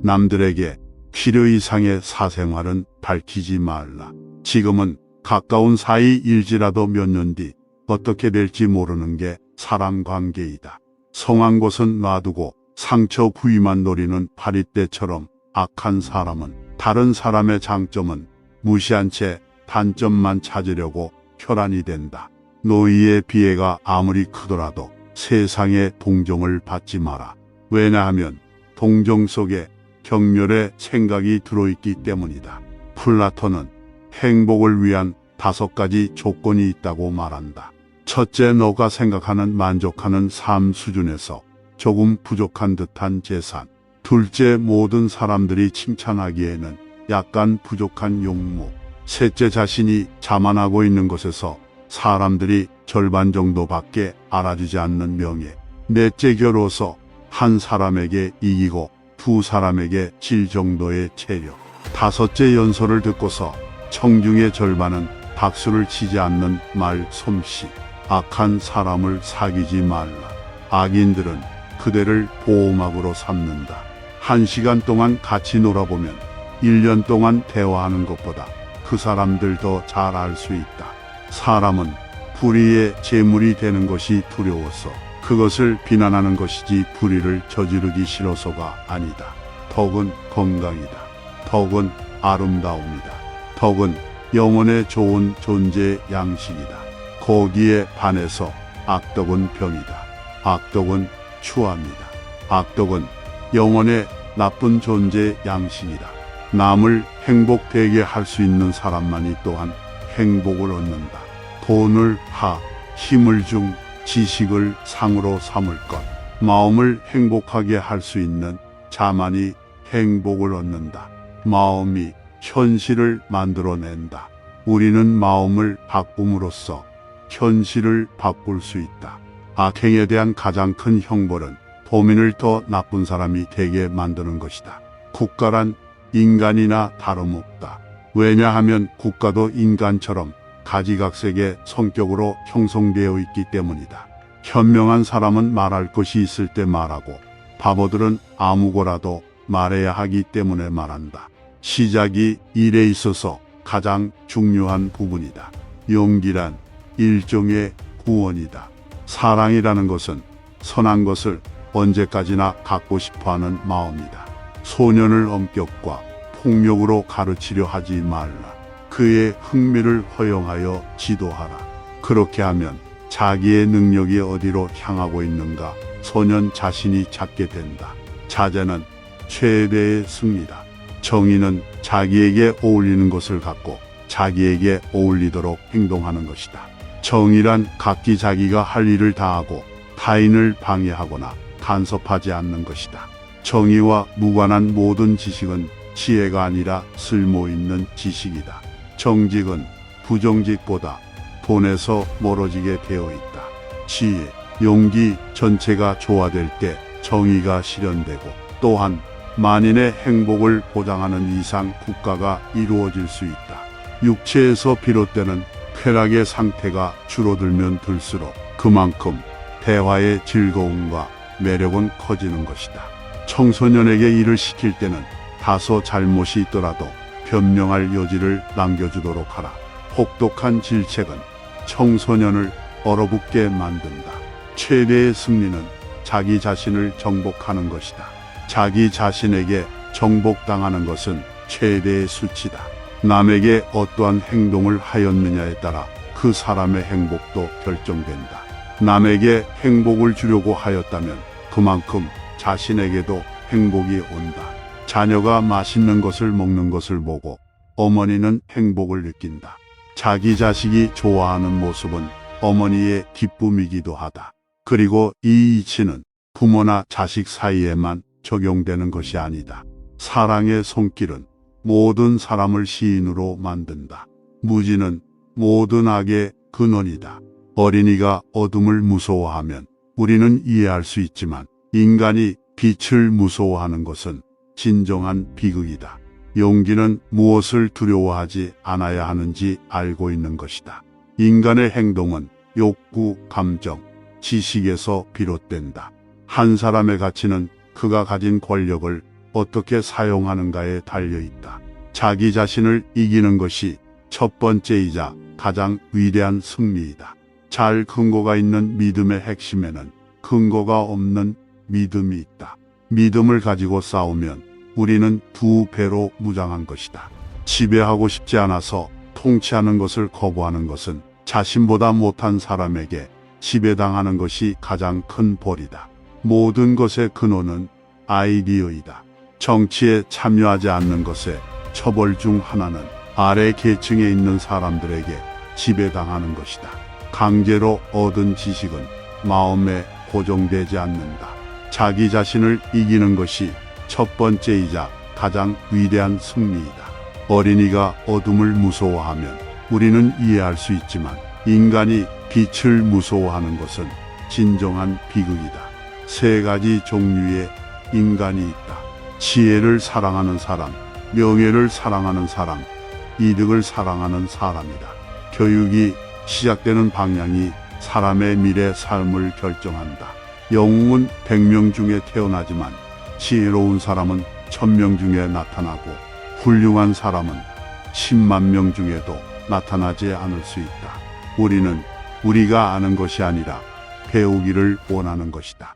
남들에게 필요 이상의 사생활은 밝히지 말라. 지금은 가까운 사이일지라도 몇 년 뒤 어떻게 될지 모르는 게 사람 관계이다. 성한 곳은 놔두고 상처 부위만 노리는 파리떼처럼 악한 사람은 다른 사람의 장점은 무시한 채 단점만 찾으려고 혈안이 된다. 노이의 비애가 아무리 크더라도 세상의 동정을 받지 마라. 왜냐하면 동정 속에 경멸의 생각이 들어있기 때문이다. 플라톤은 행복을 위한 5가지 조건이 있다고 말한다. 첫째, 너가 생각하는 만족하는 삶 수준에서 조금 부족한 듯한 재산. 둘째, 모든 사람들이 칭찬하기에는 약간 부족한 용모. 셋째, 자신이 자만하고 있는 것에서 사람들이 절반 정도밖에 알아주지 않는 명예. 넷째, 겨루어서 한 사람에게 이기고 2 사람에게 질 정도의 체력. 다섯째, 연설을 듣고서 청중의 절반은 박수를 치지 않는 말 솜씨. 악한 사람을 사귀지 말라. 악인들은 그대를 보호막으로 삼는다. 1시간 동안 같이 놀아보면 1년 동안 대화하는 것보다 그 사람들 더 잘 알 수 있다. 사람은 불의의 제물이 되는 것이 두려워서 그것을 비난하는 것이지 불의를 저지르기 싫어서가 아니다. 덕은 건강이다. 덕은 아름다움이다. 덕은 영혼에 좋은 존재 양식이다. 거기에 반해서 악덕은 병이다. 악덕은 추함이다. 악덕은 영혼의 나쁜 존재 양식이다. 남을 행복되게 할 수 있는 사람만이 또한 행복을 얻는다. 돈을 하, 힘을 중, 지식을 상으로 삼을 것. 마음을 행복하게 할 수 있는 자만이 행복을 얻는다. 마음이 현실을 만들어낸다. 우리는 마음을 바꿈으로써 현실을 바꿀 수 있다. 악행에 대한 가장 큰 형벌은 도민을 더 나쁜 사람이 되게 만드는 것이다. 국가란 인간이나 다름없다. 왜냐하면 국가도 인간처럼 가지각색의 성격으로 형성되어 있기 때문이다. 현명한 사람은 말할 것이 있을 때 말하고 바보들은 아무거라도 말해야 하기 때문에 말한다. 시작이 일에 있어서 가장 중요한 부분이다. 용기란 일종의 구원이다. 사랑이라는 것은 선한 것을 언제까지나 갖고 싶어하는 마음이다. 소년을 엄격과 폭력으로 가르치려 하지 말라. 그의 흥미를 허용하여 지도하라. 그렇게 하면 자기의 능력이 어디로 향하고 있는가 소년 자신이 찾게 된다. 자제는 최대의 승리다. 정의는 자기에게 어울리는 것을 갖고 자기에게 어울리도록 행동하는 것이다. 정의란 각기 자기가 할 일을 다하고 타인을 방해하거나 간섭하지 않는 것이다. 정의와 무관한 모든 지식은 지혜가 아니라 쓸모있는 지식이다. 정직은 부정직보다 돈에서 멀어지게 되어 있다. 지혜, 용기 전체가 조화될 때 정의가 실현되고 또한 만인의 행복을 보장하는 이상 국가가 이루어질 수 있다. 육체에서 비롯되는 쾌락의 상태가 줄어들면 들수록 그만큼 대화의 즐거움과 매력은 커지는 것이다. 청소년에게 일을 시킬 때는 다소 잘못이 있더라도 변명할 여지를 남겨주도록 하라. 혹독한 질책은 청소년을 얼어붙게 만든다. 최대의 승리는 자기 자신을 정복하는 것이다. 자기 자신에게 정복당하는 것은 최대의 수치다. 남에게 어떠한 행동을 하였느냐에 따라 그 사람의 행복도 결정된다. 남에게 행복을 주려고 하였다면 그만큼 자신에게도 행복이 온다. 자녀가 맛있는 것을 먹는 것을 보고 어머니는 행복을 느낀다. 자기 자식이 좋아하는 모습은 어머니의 기쁨이기도 하다. 그리고 이 이치는 부모나 자식 사이에만 적용되는 것이 아니다. 사랑의 손길은 모든 사람을 시인으로 만든다. 무지는 모든 악의 근원이다. 어린이가 어둠을 무서워하면 우리는 이해할 수 있지만 인간이 빛을 무서워하는 것은 진정한 비극이다. 용기는 무엇을 두려워하지 않아야 하는지 알고 있는 것이다. 인간의 행동은 욕구, 감정, 지식에서 비롯된다. 한 사람의 가치는 그가 가진 권력을 어떻게 사용하는가에 달려 있다. 자기 자신을 이기는 것이 첫 번째이자 가장 위대한 승리이다. 잘 근거가 있는 믿음의 핵심에는 근거가 없는 믿음이 있다. 믿음을 가지고 싸우면 우리는 두 배로 무장한 것이다. 지배하고 싶지 않아서 통치하는 것을 거부하는 것은 자신보다 못한 사람에게 지배당하는 것이 가장 큰 벌이다. 모든 것의 근원은 아이디어이다. 정치에 참여하지 않는 것의 처벌 중 하나는 아래 계층에 있는 사람들에게 지배당하는 것이다. 강제로 얻은 지식은 마음에 고정되지 않는다. 자기 자신을 이기는 것이 첫 번째이자 가장 위대한 승리이다. 어린이가 어둠을 무서워하면 우리는 이해할 수 있지만 인간이 빛을 무서워하는 것은 진정한 비극이다. 세 가지 종류의 인간이 있다. 지혜를 사랑하는 사람, 명예를 사랑하는 사람, 이득을 사랑하는 사람이다. 교육이 시작되는 방향이 사람의 미래 삶을 결정한다. 영웅은 100명 중에 태어나지만 지혜로운 사람은 1000명 중에 나타나고 훌륭한 사람은 10만 명 중에도 나타나지 않을 수 있다. 우리는 우리가 아는 것이 아니라 배우기를 원하는 것이다.